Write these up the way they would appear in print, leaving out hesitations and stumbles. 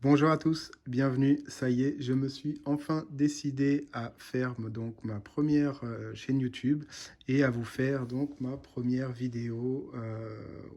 Bonjour à tous, bienvenue. Ça y est, je me suis enfin décidé à faire donc ma première chaîne YouTube et à vous faire donc ma première vidéo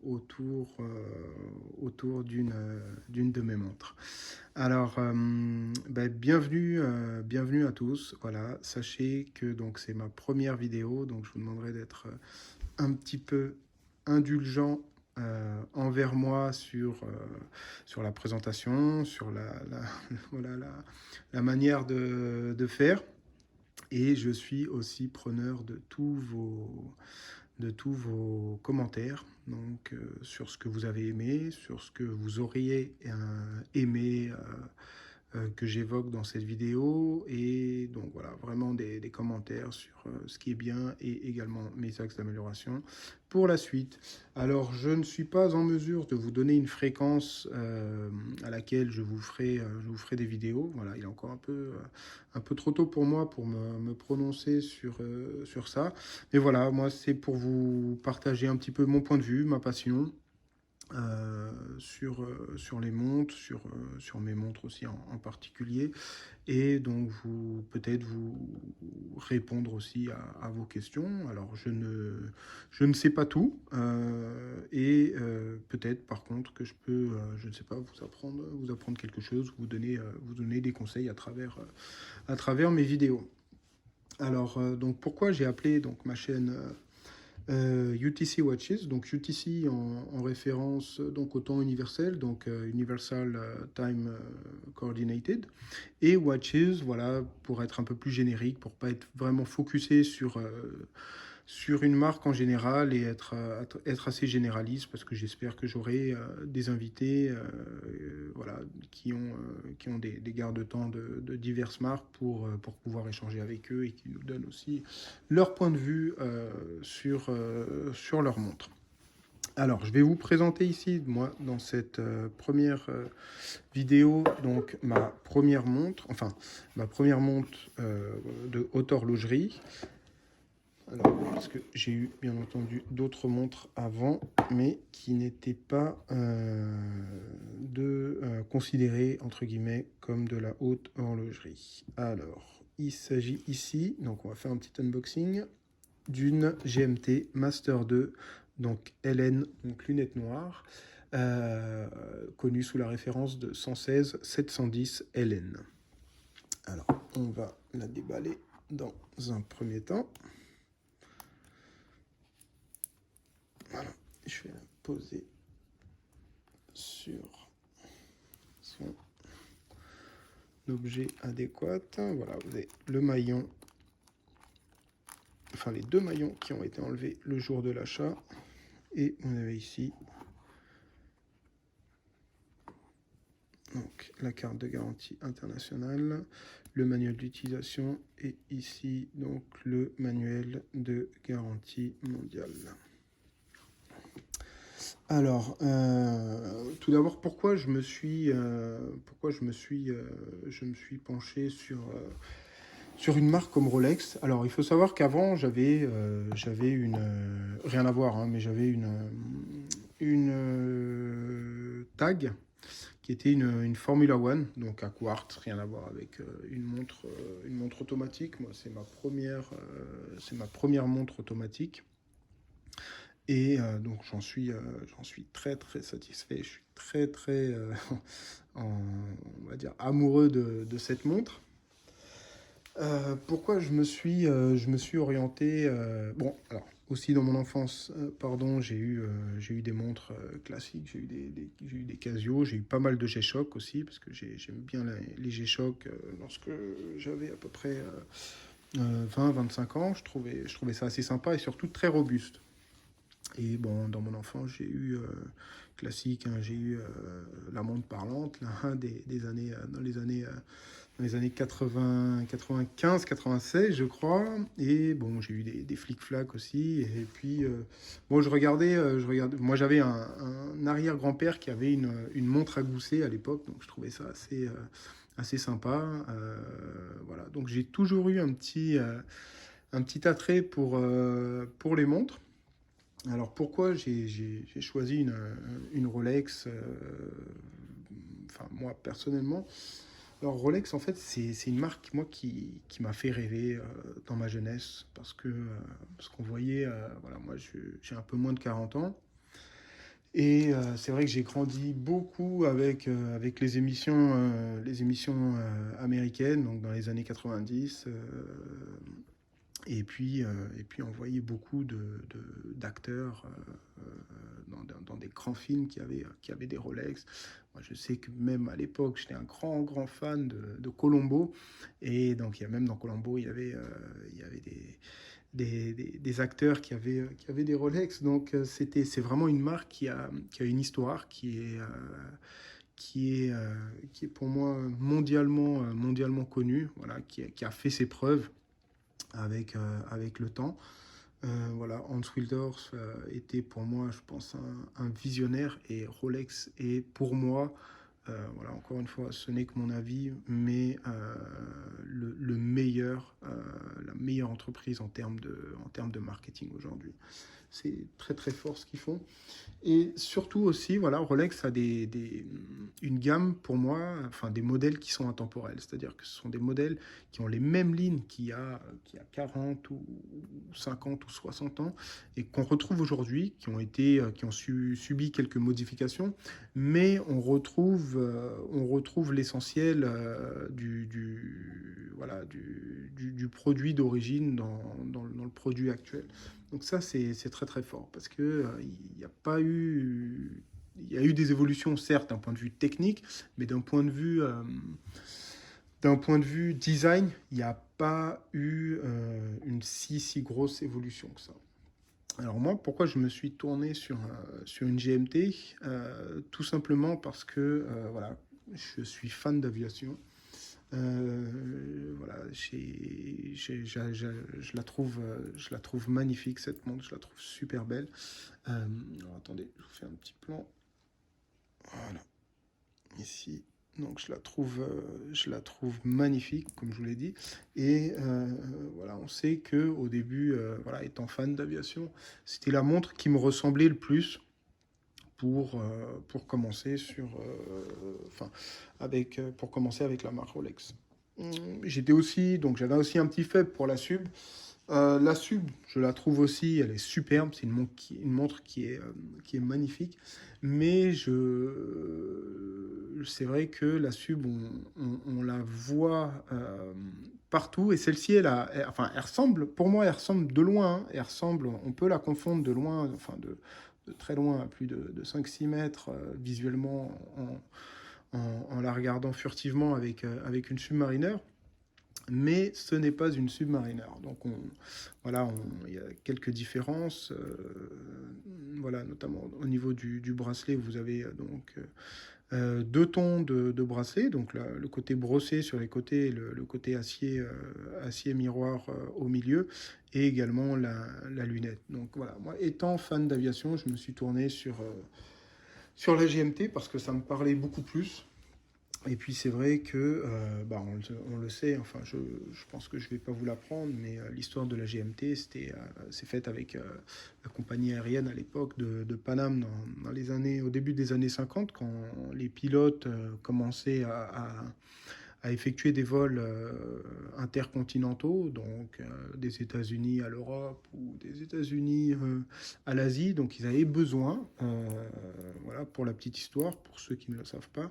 autour d'une de mes montres. Alors, bienvenue à tous. Voilà, sachez que donc c'est ma première vidéo, donc je vous demanderai d'être un petit peu indulgent envers moi sur la présentation, sur voilà, la manière de faire. Et je suis aussi preneur de tous vos commentaires, donc sur ce que vous avez aimé, sur ce que vous auriez aimé que j'évoque dans cette vidéo, et donc voilà, vraiment des commentaires sur ce qui est bien et également mes axes d'amélioration pour la suite. Alors, je ne suis pas en mesure de vous donner une fréquence à laquelle je vous ferai des vidéos. Voilà, il est encore un peu trop tôt pour moi pour me prononcer sur ça. Mais voilà, moi, c'est pour vous partager un petit peu mon point de vue, ma passion, sur les montres, sur mes montres aussi en particulier, et donc peut-être vous répondre aussi à vos questions. Alors je ne sais pas tout, et peut-être par contre que je peux, je ne sais pas, vous apprendre quelque chose, vous donner des conseils à travers mes vidéos. Alors, donc pourquoi j'ai appelé donc ma chaîne UTC Watches, donc UTC en référence donc au temps universel, donc Universal Time Coordinated, et Watches, voilà, pour être un peu plus générique, pour pas être vraiment focusé sur une marque en général et être assez généraliste, parce que j'espère que j'aurai des invités voilà, qui ont des garde-temps de diverses marques pour pouvoir échanger avec eux et qui nous donnent aussi leur point de vue sur leur montre. Alors, je vais vous présenter ici, moi, dans cette première vidéo, donc ma première montre de haute horlogerie. Alors, parce que j'ai eu bien entendu d'autres montres avant, mais qui n'étaient pas considérées entre guillemets comme de la haute horlogerie. Alors, il s'agit ici, donc on va faire un petit unboxing, d'une GMT Master 2, donc LN, donc lunettes noires, connue sous la référence de 116 710 LN. Alors, on va la déballer dans un premier temps. Voilà, je vais la poser sur son objet adéquat. Voilà, vous avez le maillon, enfin les deux maillons qui ont été enlevés le jour de l'achat. Et vous avez ici donc la carte de garantie internationale, le manuel d'utilisation et ici donc le manuel de garantie mondiale. Alors, tout d'abord, je me suis penché sur une marque comme Rolex. Alors, il faut savoir qu'avant, j'avais rien à voir, hein, mais j'avais une tag qui était une Formula One, donc à quartz, rien à voir avec une montre automatique. Moi, c'est ma première montre automatique. Et donc j'en suis très satisfait. Je suis très on va dire amoureux de cette montre. Pourquoi je me suis orienté bon, alors aussi dans mon enfance, pardon, j'ai eu des montres classiques, j'ai eu des Casio, j'ai eu pas mal de G-Shock aussi, parce que j'aime bien les G-Shock lorsque j'avais à peu près 20-25 ans. Je trouvais ça assez sympa et surtout très robuste. Et bon, dans mon enfance, j'ai eu classique, hein, j'ai eu la montre parlante là, hein, des années, dans les années 80, 95, 96, je crois. Et bon, j'ai eu des flic-flac aussi. Et puis, bon, je regardais. Moi, j'avais un arrière-grand-père qui avait une montre à gousset à l'époque, donc je trouvais ça assez sympa. Voilà, donc j'ai toujours eu un petit attrait pour les montres. Alors pourquoi j'ai choisi une Rolex, enfin moi personnellement. Alors Rolex, en fait, c'est une marque moi qui m'a fait rêver dans ma jeunesse parce qu'on voyait, voilà, moi j'ai un peu moins de 40 ans. Et c'est vrai que j'ai grandi beaucoup avec les émissions américaines, donc dans les années 90. Et puis on voyait beaucoup d'acteurs dans des grands films qui avaient des Rolex. Moi, je sais que même à l'époque, j'étais un grand fan de Colombo. Et donc, il y a même dans Colombo, il y avait des acteurs qui avaient des Rolex. Donc, c'est vraiment une marque qui a une histoire qui est pour moi mondialement connue, voilà, qui a fait ses preuves avec le temps. Voilà, Hans Wilders était pour moi, je pense, un visionnaire et Rolex est pour moi, voilà, encore une fois, ce n'est que mon avis, mais le meilleur, la meilleure entreprise en termes de marketing aujourd'hui. C'est très fort ce qu'ils font. Et surtout aussi, voilà, Rolex a une gamme pour moi, enfin des modèles qui sont intemporels. C'est-à-dire que ce sont des modèles qui ont les mêmes lignes qu'il y a 40 ou 50 ou 60 ans et qu'on retrouve aujourd'hui, qui ont subi quelques modifications, mais on retrouve l'essentiel voilà, du produit d'origine dans le produit actuel. Donc ça, c'est très fort parce que il n'y a pas eu... Il y a eu des évolutions, certes, d'un point de vue technique, mais d'un point de vue design, il n'y a pas eu une si grosse évolution que ça. Alors moi, pourquoi je me suis tourné sur une GMT? Tout simplement parce que voilà, je suis fan d'aviation. Voilà, je la trouve magnifique cette montre, je la trouve super belle. Alors, attendez, je vous fais un petit plan. Voilà, ici. Donc je la trouve magnifique, comme je vous l'ai dit. Et voilà, on sait que au début, voilà, étant fan d'aviation, c'était la montre qui me ressemblait le plus pour commencer enfin, pour commencer avec la marque Rolex. J'avais aussi un petit faible pour la Sub. La Sub, je la trouve aussi, elle est superbe. C'est une montre qui est magnifique. Mais c'est vrai que la Sub, on la voit partout. Et celle-ci, enfin, elle ressemble, pour moi, elle ressemble de loin, hein. On peut la confondre de loin, enfin, de très loin, à plus de 5-6 mètres, visuellement, en la regardant furtivement avec une Submariner. Mais ce n'est pas une Submariner. Donc voilà, il y a quelques différences. Voilà, notamment au niveau du bracelet, vous avez deux tons de bracelet. Donc le côté brossé sur les côtés, et le côté acier miroir au milieu, et également la lunette. Donc voilà, moi étant fan d'aviation, je me suis tourné sur la GMT parce que ça me parlait beaucoup plus. Et puis c'est vrai que, bah, on le sait, enfin je pense que je ne vais pas vous l'apprendre, mais l'histoire de la GMT, c'est fait avec la compagnie aérienne à l'époque de Paname au début des années 50, quand les pilotes commençaient à effectuer des vols intercontinentaux, donc des États-Unis à l'Europe ou des États-Unis à l'Asie. Donc ils avaient besoin, voilà, pour la petite histoire, pour ceux qui ne le savent pas,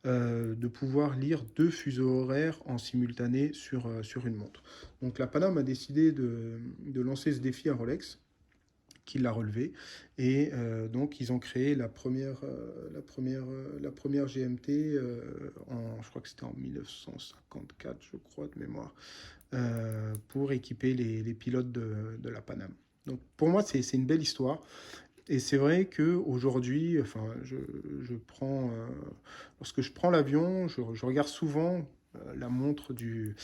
de pouvoir lire deux fuseaux horaires en simultané sur une montre. Donc la Paname a décidé de lancer ce défi à Rolex, qui l'a relevé. Et donc, ils ont créé la première GMT, je crois que c'était en 1954, je crois, de mémoire, pour équiper les pilotes de la Paname. Donc, pour moi, c'est une belle histoire. Et c'est vrai qu'aujourd'hui, enfin, lorsque je prends l'avion, je regarde souvent la montre du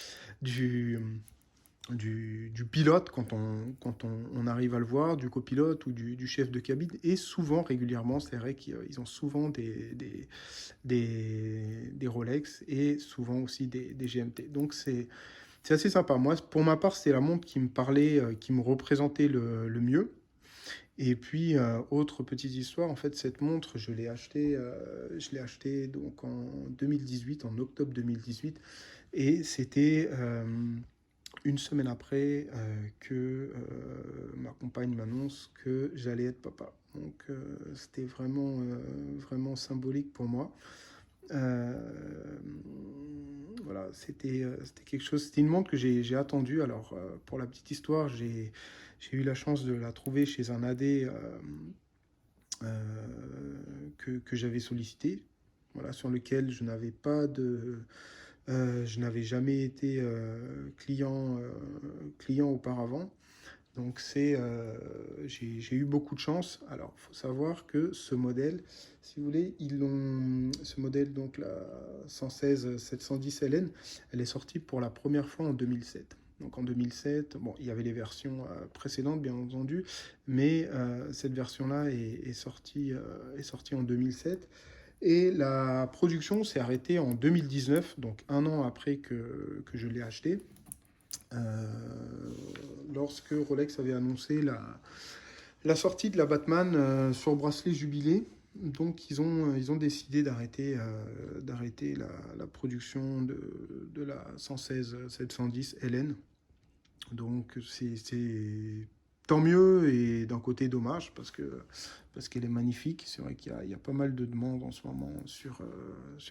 pilote quand on arrive à le voir, du copilote ou du chef de cabine. Et souvent, régulièrement, c'est vrai qu'ils ont souvent des Rolex et souvent aussi des GMT. Donc c'est assez sympa. Moi, pour ma part, c'est la montre qui me parlait, qui me représentait le mieux. Et puis, autre petite histoire, en fait, cette montre, je l'ai achetée donc en 2018, en octobre 2018, et c'était une semaine après que ma compagne m'annonce que j'allais être papa. Donc, c'était vraiment symbolique pour moi. Euh, voilà, c'était quelque chose, c'était une montre que j'ai attendue. Alors, pour la petite histoire, j'ai eu la chance de la trouver chez un AD que j'avais sollicité, voilà, sur lequel je n'avais jamais été client auparavant. Donc j'ai eu beaucoup de chance. Alors, il faut savoir que ce modèle, si vous voulez, ce modèle, donc la 116 710 LN, elle est sortie pour la première fois en 2007. Donc en 2007, bon, il y avait les versions précédentes, bien entendu, mais cette version-là est sortie en 2007. Et la production s'est arrêtée en 2019, donc un an après que je l'ai acheté, euh, lorsque Rolex avait annoncé la sortie de la Batman sur bracelet jubilé. Donc ils ont décidé d'arrêter la production de la 116 710 LN. Donc c'est tant mieux et d'un côté dommage parce qu'elle est magnifique. C'est vrai qu'il y a pas mal de demandes en ce moment sur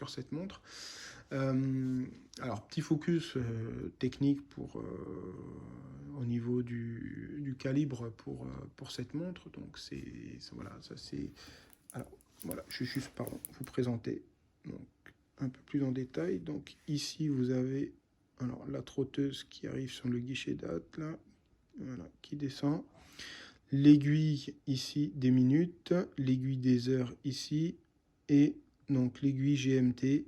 cette montre. Alors, petit focus technique au niveau du calibre pour cette montre. Donc, voilà, ça c'est. Alors, voilà, je vais juste, pardon, vous présenter donc, un peu plus en détail. Donc, ici, vous avez alors, la trotteuse qui arrive sur le guichet date, là, voilà, qui descend. L'aiguille ici des minutes, l'aiguille des heures ici, et donc l'aiguille GMT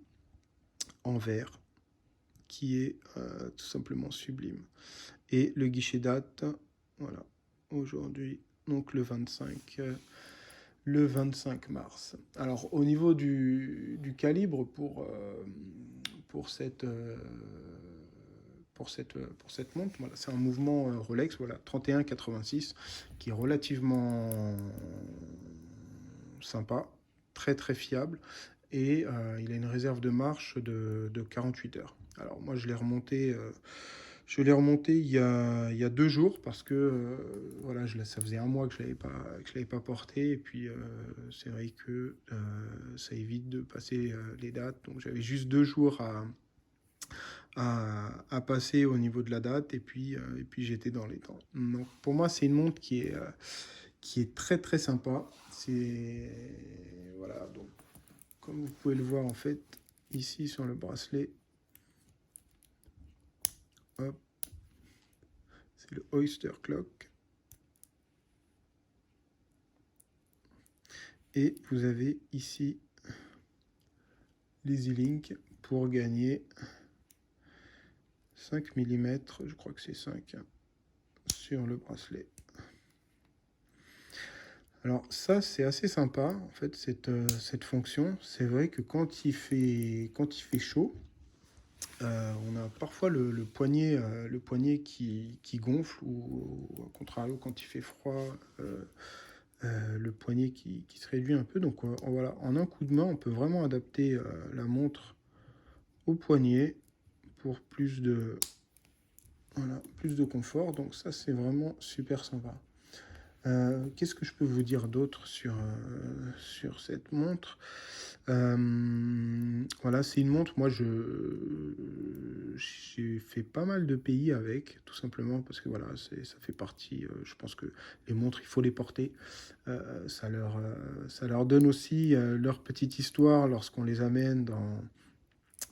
en vert qui est tout simplement sublime. Et le guichet date, voilà, aujourd'hui, donc le 25 mars. Alors au niveau du calibre pour cette montre, voilà, c'est un mouvement Rolex, voilà, 31,86, qui est relativement sympa, très très fiable, et il a une réserve de marche de 48 heures. Alors moi je l'ai remonté il y a 2 jours parce que voilà, ça faisait un mois que je l'avais pas porté, et puis c'est vrai que ça évite de passer les dates, donc j'avais juste 2 jours à passer au niveau de la date, et puis j'étais dans les temps. Donc pour moi c'est une montre qui est très très sympa. C'est voilà, donc comme vous pouvez le voir en fait ici sur le bracelet, hop, c'est le Oyster Clock. Et vous avez ici les E-Link pour gagner 5 mm, je crois que c'est 5, sur le bracelet. Alors ça c'est assez sympa en fait cette fonction. C'est vrai que quand il fait chaud, on a parfois le poignet qui gonfle, ou au contrario quand il fait froid, le poignet qui se réduit un peu. Donc voilà, en un coup de main on peut vraiment adapter la montre au poignet pour plus de confort. Donc ça c'est vraiment super sympa. Qu'est-ce que je peux vous dire d'autre sur cette montre? Voilà, c'est une montre, moi j'ai fait pas mal de pays avec, tout simplement parce que voilà, ça fait partie, je pense que les montres, il faut les porter. Ça leur donne aussi leur petite histoire lorsqu'on les amène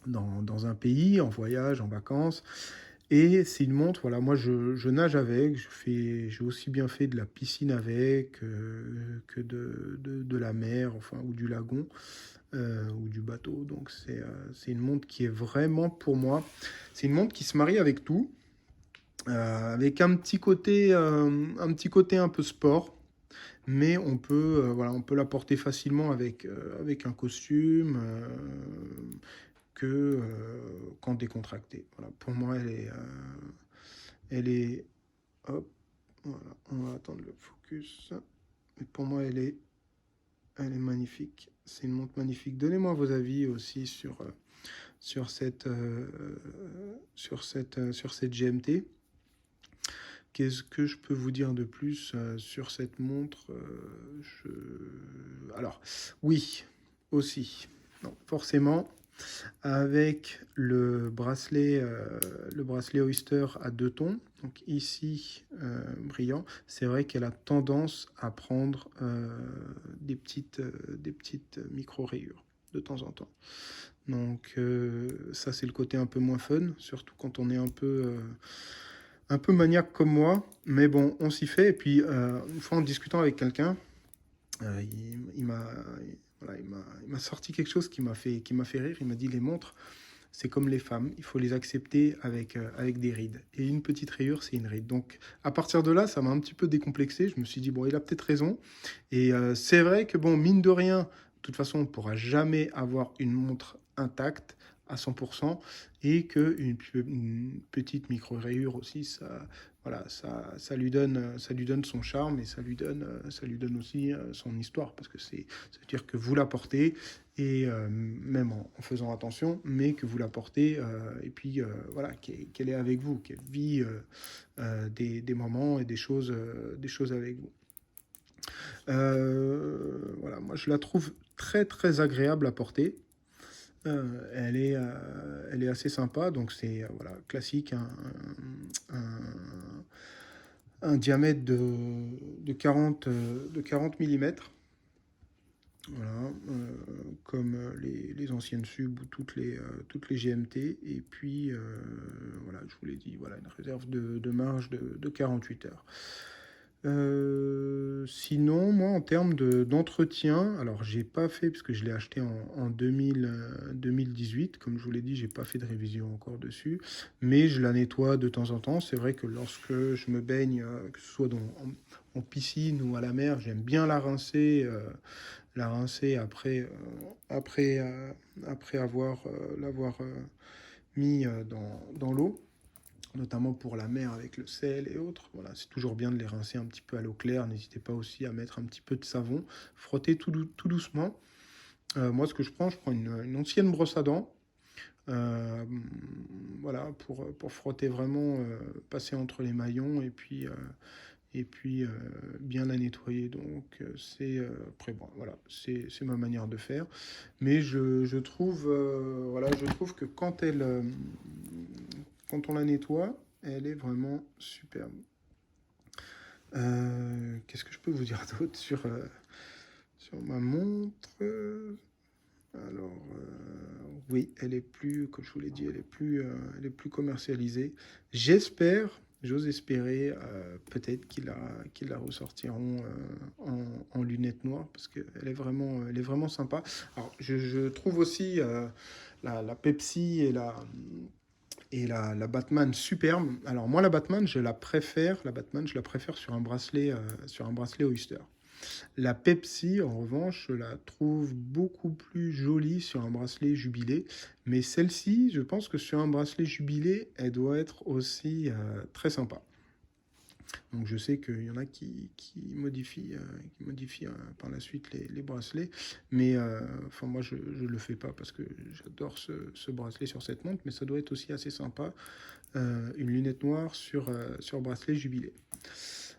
dans un pays, en voyage, en vacances. Et c'est une montre, voilà, moi je nage avec, j'ai aussi bien fait de la piscine avec que de la mer, enfin, ou du lagon, ou du bateau. Donc c'est une montre qui est vraiment pour moi, c'est une montre qui se marie avec tout, avec un petit côté un peu sport, mais voilà, on peut la porter facilement avec un costume, qu'en décontracté. Voilà, pour moi, elle est, hop, voilà, on va attendre le focus. mais pour moi, elle est magnifique. C'est une montre magnifique. Donnez-moi vos avis aussi sur sur cette GMT. Qu'est-ce que je peux vous dire de plus sur cette montre Alors, oui, aussi. Non, forcément, avec le bracelet Oyster à 2 tons, donc ici brillant, c'est vrai qu'elle a tendance à prendre des petites micro-rayures de temps en temps. Donc ça c'est le côté un peu moins fun, surtout quand on est un peu maniaque comme moi, mais bon, on s'y fait. Et puis une fois en discutant avec quelqu'un, il m'a voilà, il m'a sorti quelque chose qui m'a fait rire. Il m'a dit les montres, c'est comme les femmes, il faut les accepter avec des rides. Et une petite rayure, c'est une ride. Donc à partir de là, ça m'a un petit peu décomplexé. Je me suis dit, bon, il a peut-être raison. Et c'est vrai que, bon, mine de rien, de toute façon, on ne pourra jamais avoir une montre intacte à 100%, et qu'une petite micro-rayure aussi, voilà, ça lui donne son charme, et ça lui donne aussi son histoire, parce que ça veut dire que vous la portez, et même en faisant attention, mais que vous la portez, et puis voilà, qu'elle est avec vous, qu'elle vit des moments et des choses avec vous. Voilà, moi je la trouve très très agréable à porter. Elle est assez sympa, donc c'est voilà, classique, un diamètre de 40 millimètres. Voilà, comme les anciennes sub ou toutes les GMT. Et puis, voilà, je vous l'ai dit, voilà, une réserve de marge de 48 heures. Sinon, moi, en termes d'entretien, alors j'ai pas fait, parce que je l'ai acheté en 2018, comme je vous l'ai dit, j'ai pas fait de révision encore dessus, mais je la nettoie de temps en temps. C'est vrai que lorsque je me baigne, que ce soit en piscine ou à la mer, j'aime bien la rincer après l'avoir mis dans l'eau, notamment pour la mer avec le sel et autres. Voilà, c'est toujours bien de les rincer un petit peu à l'eau claire. N'hésitez pas aussi à mettre un petit peu de savon, frotter tout doucement. Moi, ce que je prends une ancienne brosse à dents. euh, voilà, pour frotter vraiment, passer entre les maillons, et puis bien la nettoyer. Donc après, bon, voilà, c'est ma manière de faire. Mais je trouve, voilà, je trouve que quand on la nettoie, elle est vraiment superbe. Qu'est-ce que je peux vous dire d'autre sur ma montre? Alors, oui, elle est plus, comme je vous l'ai dit, elle est plus commercialisée. J'ose espérer, peut-être qu'ils la ressortiront en lunettes noires, parce elle est vraiment sympa. Alors, je trouve aussi la Pepsi et la Batman superbe. Alors moi, la Batman, je la préfère sur un bracelet Oyster. La Pepsi, en revanche, je la trouve beaucoup plus jolie sur un bracelet Jubilé. Mais celle-ci, je pense que sur un bracelet Jubilé, elle doit être aussi très sympa. Donc je sais qu'il y en a qui modifient par la suite les bracelets. Mais enfin, moi, je ne le fais pas parce que j'adore ce bracelet sur cette montre. Mais ça doit être aussi assez sympa, une lunette noire sur bracelet Jubilé.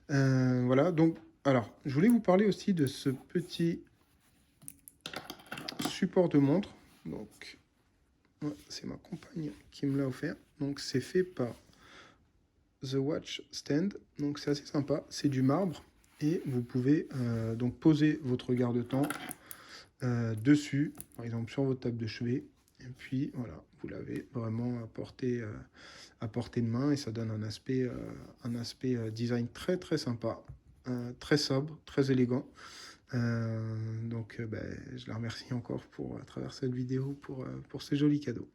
Voilà, donc, alors, je voulais vous parler aussi de ce petit support de montre. Donc, ouais, c'est ma compagne qui me l'a offert. Donc, c'est fait par The Watch Stand. Donc, c'est assez sympa. C'est du marbre. Et vous pouvez donc poser votre garde-temps dessus, par exemple sur votre table de chevet. Et puis, voilà, vous l'avez vraiment à portée de main. Et ça donne un aspect design très, très sympa. Très sobre, très élégant. Donc, ben, je la remercie encore à travers cette vidéo pour ces jolis cadeaux.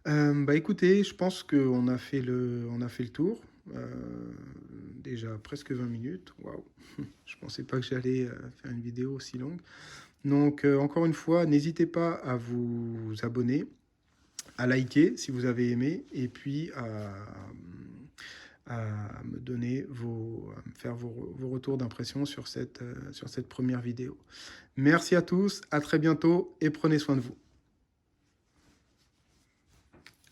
Bah écoutez, je pense on a fait le tour. Euh, Déjà presque 20 minutes. Waouh! Je pensais pas que j'allais faire une vidéo aussi longue. Donc, encore une fois, n'hésitez pas à vous abonner, à liker si vous avez aimé, et puis à me donner à me faire vos retours d'impression sur cette première vidéo. Merci à tous, à très bientôt et prenez soin de vous.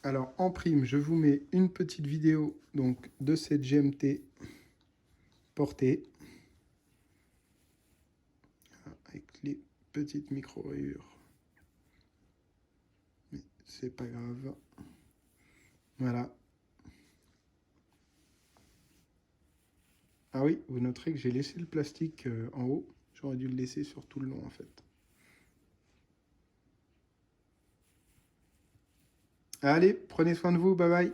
Alors en prime, je vous mets une petite vidéo donc, de cette GMT portée avec les petites micro-rayures. Mais c'est pas grave. Voilà. Ah oui, vous noterez que j'ai laissé le plastique en haut. J'aurais dû le laisser sur tout le long en fait. Allez, prenez soin de vous, bye bye.